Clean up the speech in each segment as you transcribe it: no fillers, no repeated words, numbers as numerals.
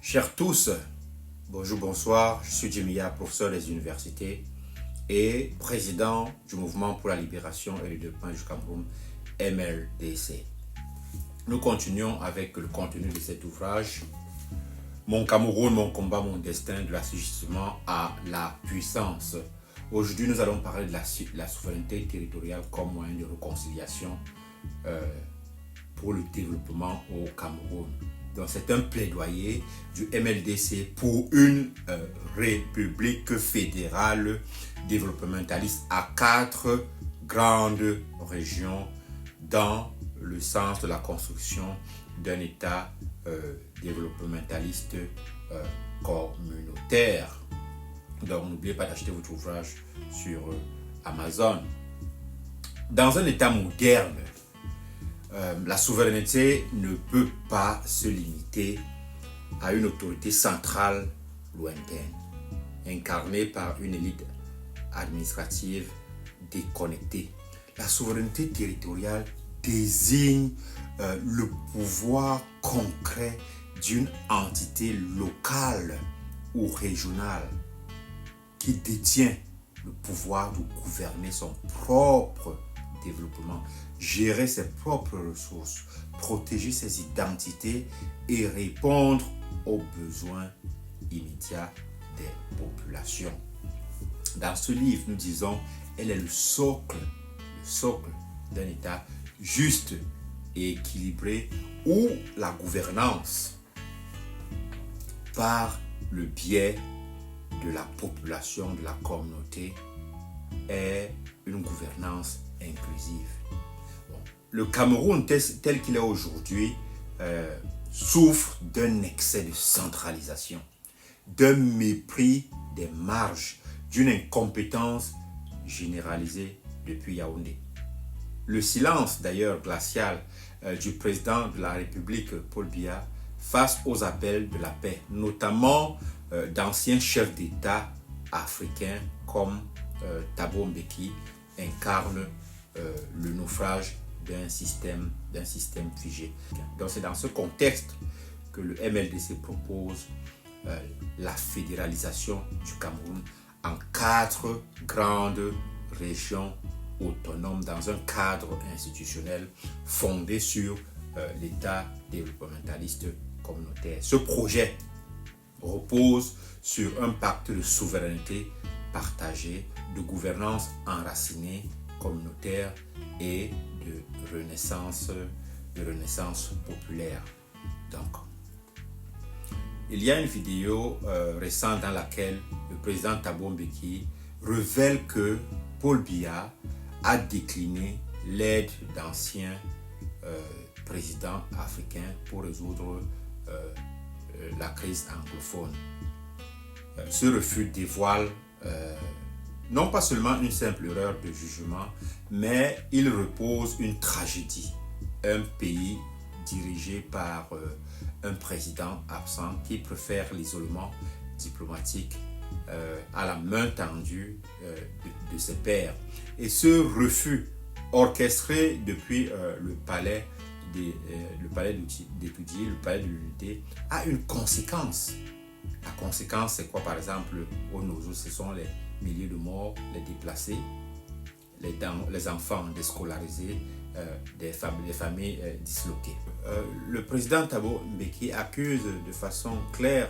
Chers tous, bonjour, bonsoir, je suis Jemia, professeur des universités et président du Mouvement pour la libération et le développement du Cameroun, MLDC. Nous continuons avec le contenu de cet ouvrage, Mon Cameroun, mon combat, mon destin, de l'assujettissement à la puissance. Aujourd'hui, nous allons parler de la souveraineté territoriale comme moyen de réconciliation pour le développement au Cameroun. Donc c'est un plaidoyer du MLDC pour une république fédérale développementaliste à 4 grandes régions dans le sens de la construction d'un État développementaliste communautaire. Donc n'oubliez pas d'acheter votre ouvrage sur Amazon. Dans un État moderne, la souveraineté ne peut pas se limiter à une autorité centrale lointaine, incarnée par une élite administrative déconnectée. La souveraineté territoriale désigne le pouvoir concret d'une entité locale ou régionale qui détient le pouvoir de gouverner son propre développement, gérer ses propres ressources, protéger ses identités et répondre aux besoins immédiats des populations. Dans ce livre, nous disons, elle est le socle d'un État juste et équilibré où la gouvernance, par le biais de la population, de la communauté, est une gouvernance inclusive. Bon. Le Cameroun tel qu'il est aujourd'hui souffre d'un excès de centralisation, d'un mépris des marges, d'une incompétence généralisée depuis Yaoundé. Le silence d'ailleurs glacial du président de la République Paul Biya face aux appels de la paix, notamment d'anciens chefs d'État africains comme Thabo Mbeki, incarne le naufrage d'un système figé. Donc c'est dans ce contexte que le MLDC propose la fédéralisation du Cameroun en 4 grandes régions autonomes dans un cadre institutionnel fondé sur l'État développementaliste communautaire. Ce projet repose sur un pacte de souveraineté partagée, de gouvernance enracinée, communautaire et de renaissance populaire. Donc, il y a une vidéo récente dans laquelle le président Thabo Mbeki révèle que Paul Biya a décliné l'aide d'anciens présidents africains pour résoudre la crise anglophone. Ce refus dévoile non pas seulement une simple erreur de jugement, mais il repose une tragédie. Un pays dirigé par un président absent qui préfère l'isolement diplomatique à la main tendue de ses pairs. Et ce refus orchestré depuis le palais d'étudier, le palais de l'unité, a une conséquence. La conséquence, c'est quoi? Par exemple, au Nozo, ce sont les milliers de morts, les déplacés, les enfants déscolarisés, des familles disloquées. Le président Thabo Mbeki accuse de façon claire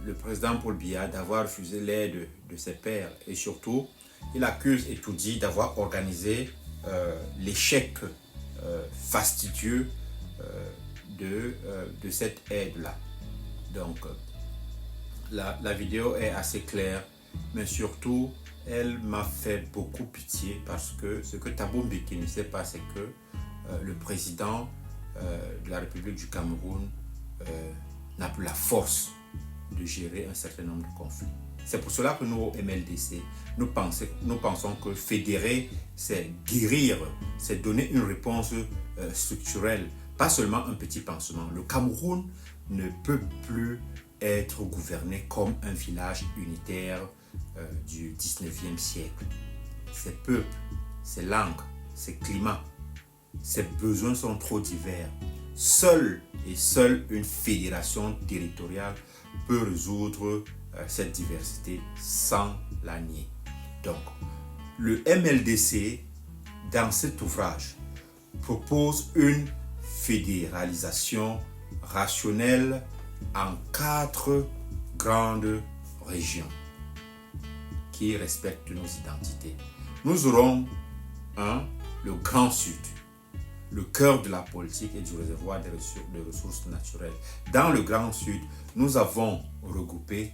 le président Paul Biya d'avoir refusé l'aide de ses pairs et surtout, il accuse Etoudi d'avoir organisé l'échec fastidieux de cette aide-là. Donc, la vidéo est assez claire, mais surtout, elle m'a fait beaucoup pitié parce que ce que Thabo Mbeki ne sait pas, c'est que le président de la République du Cameroun n'a plus la force de gérer un certain nombre de conflits. C'est pour cela que nous, au MLDC, nous pensons que fédérer, c'est guérir, c'est donner une réponse structurelle, pas seulement un petit pansement. Le Cameroun ne peut plus être gouverné comme un village unitaire du 19e siècle. Ses peuples, ses langues, ses climats, ses besoins sont trop divers. seule une fédération territoriale peut résoudre cette diversité sans la nier. Donc, le MLDC, dans cet ouvrage, propose une fédéralisation rationnelle en 4 grandes régions qui respectent nos identités. Nous aurons le Grand Sud, le cœur de la politique et du réservoir des ressources naturelles. Dans le Grand Sud, nous avons regroupé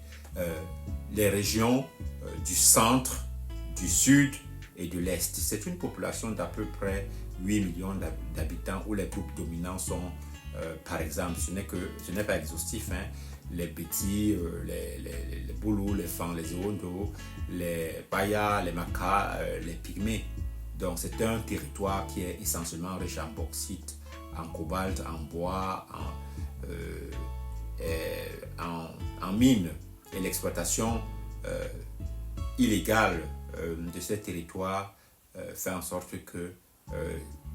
les régions du centre, du sud et de l'est. C'est une population d'à peu près 8 millions d'habitants où les groupes dominants sont, par exemple, ce n'est pas exhaustif, les Bétis, les Boulous, les Fang, les Ewondo, les Paya, les Maka, les Pygmées. Donc c'est un territoire qui est essentiellement riche en bauxite, en cobalt, en bois, en mines. Et l'exploitation illégale de ces territoires fait en sorte que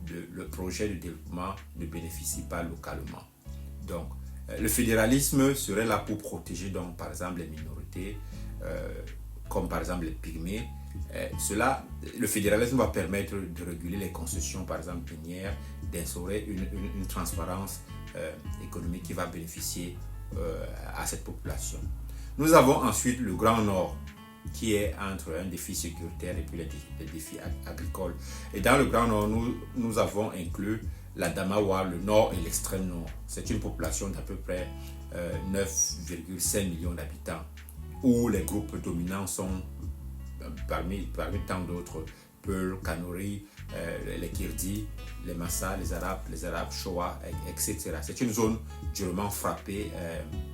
le projet de développement ne bénéficie pas localement. Donc, le fédéralisme serait là pour protéger donc, par exemple les minorités, comme par exemple les pygmées. Le fédéralisme va permettre de réguler les concessions, par exemple minières, d'instaurer une transparence économique qui va bénéficier à cette population. Nous avons ensuite le Grand Nord, qui est entre un défi sécuritaire et puis les défis agricoles. Et dans le Grand Nord, nous avons inclus la Damawa, le Nord et l'extrême Nord. C'est une population d'à peu près 9,5 millions d'habitants, où les groupes dominants sont, parmi tant d'autres, Peul, Kanuri, les Kirdi, les Massa, les Arabes, Shoa, etc. C'est une zone durement frappée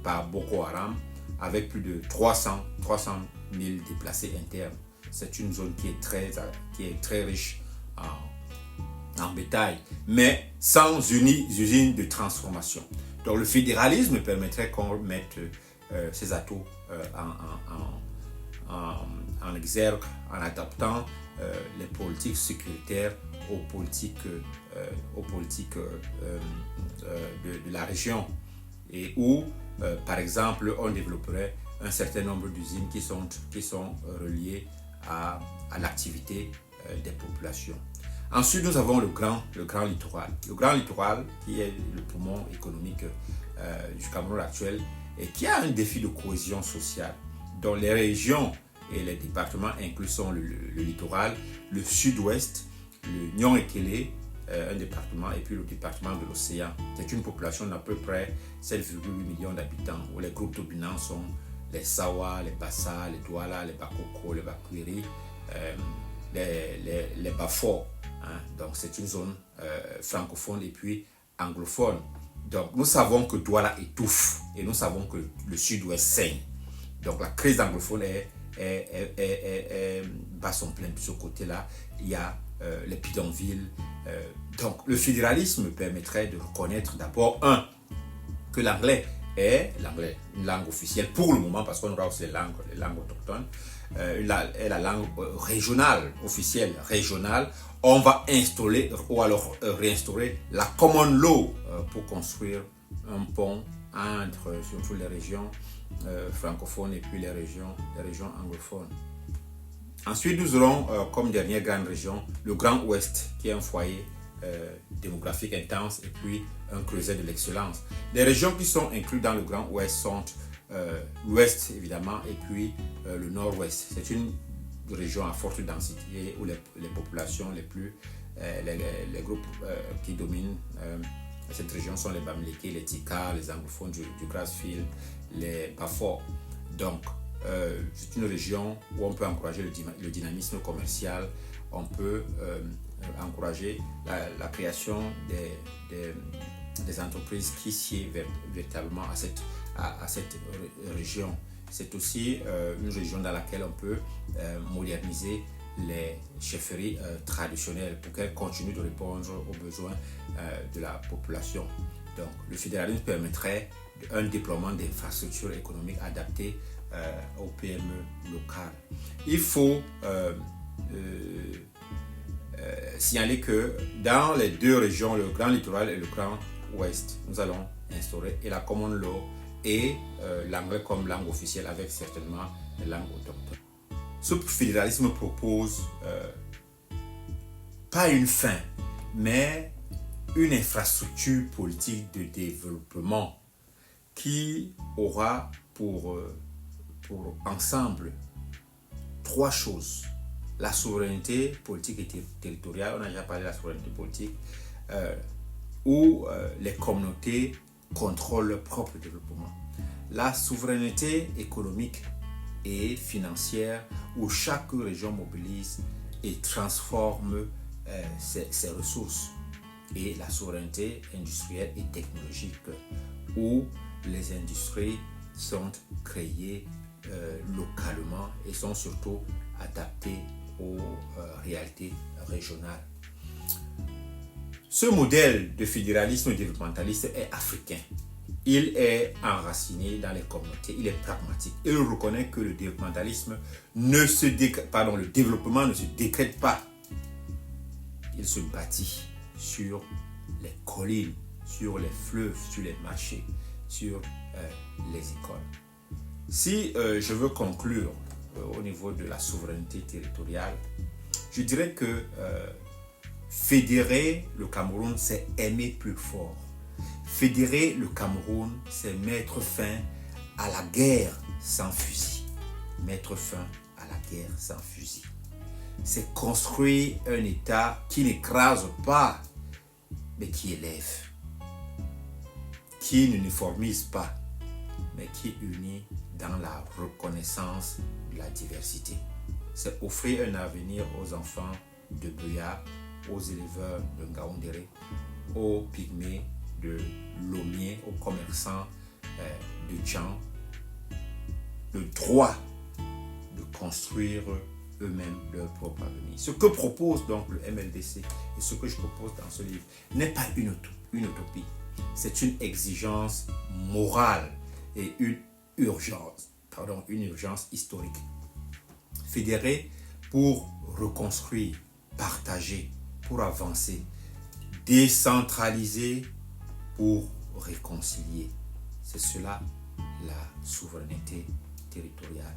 par Boko Haram, avec plus de 300 000 déplacés internes. C'est une zone qui est très riche en bétail, mais sans usine de transformation. Donc le fédéralisme permettrait qu'on mette ces atouts en exergue, en adaptant les politiques sécuritaires aux politiques de la région, et où, par exemple, on développerait un certain nombre d'usines qui sont reliées à l'activité des populations. Ensuite, nous avons le grand littoral. Le grand littoral, qui est le poumon économique du Cameroun actuel, et qui a un défi de cohésion sociale, dont les régions et les départements inclus sont le littoral, le sud-ouest, le Nyon-Ekele, un département, et puis le département de l'océan. C'est une population d'à peu près 7,8 millions d'habitants, où les groupes dominants sont les Sawa, les Bassa, les Douala, les Bakoko, les Bakwiri, les Bafo. Donc c'est une zone francophone et puis anglophone. Donc nous savons que Douala étouffe et nous savons que le sud-ouest saigne. Donc la crise anglophone bat son plein de ce côté-là. Il y a les bidonvilles. Donc le fédéralisme permettrait de reconnaître d'abord que l'anglais est une langue officielle pour le moment, parce qu'on aura aussi les langues autochtones, est la langue régionale, officielle régionale. On va installer ou alors réinstaurer la common law pour construire un pont entre surtout les régions francophones et puis les régions anglophones. Ensuite, nous aurons comme dernière grande région le Grand Ouest, qui est un foyer démographique intense et puis un creuset de l'excellence. Les régions qui sont incluses dans le Grand Ouest sont l'Ouest évidemment et puis le Nord-Ouest. C'est une région à forte densité où les populations les groupes qui dominent cette région sont les Bamileke, les Tika, les anglophones du Grassfield, les Bafo. Donc c'est une région où on peut encourager le dynamisme commercial, on peut encourager la création des entreprises qui sied véritablement à cette région. C'est aussi une région dans laquelle on peut moderniser les chefferies traditionnelles pour qu'elles continuent de répondre aux besoins de la population. Donc le fédéralisme permettrait un déploiement d'infrastructures économiques adaptées aux PME locales. Il faut signaler que dans les deux régions, le Grand Littoral et le Grand Ouest, nous allons instaurer et la common law et l'anglais comme langue officielle avec certainement les langues autochtones. Ce fédéralisme propose pas une fin, mais une infrastructure politique de développement qui aura pour ensemble trois choses. La souveraineté politique et territoriale, on a déjà parlé de la souveraineté politique, où les communautés contrôlent leur propre développement. La souveraineté économique et financière, où chaque région mobilise et transforme ses ressources. Et la souveraineté industrielle et technologique, où les industries sont créées localement et sont surtout adaptées aux réalités régionales. Ce modèle de fédéralisme développementaliste est africain. Il est enraciné dans les communautés, il est pragmatique. Il reconnaît que le développementalisme le développement ne se décrète pas. Il se bâtit sur les collines, sur les fleuves, sur les marchés, sur les écoles. Si je veux conclure au niveau de la souveraineté territoriale, je dirais que fédérer le Cameroun, c'est aimer plus fort. Fédérer le Cameroun, c'est mettre fin à la guerre sans fusil. Mettre fin à la guerre sans fusil. C'est construire un État qui n'écrase pas, mais qui élève. Qui n'uniformise pas, mais qui unit dans la reconnaissance de la diversité. C'est offrir un avenir aux enfants de Buea, aux éleveurs de Ngaoundéré, aux pygmées de Lomé, aux commerçants de Tchang, le droit de construire eux-mêmes leur propre avenir. Ce que propose donc le MLDC et ce que je propose dans ce livre n'est pas une utopie. C'est une exigence morale et une urgence historique. Fédérer pour reconstruire, partager, pour avancer, décentraliser pour réconcilier. C'est cela la souveraineté territoriale.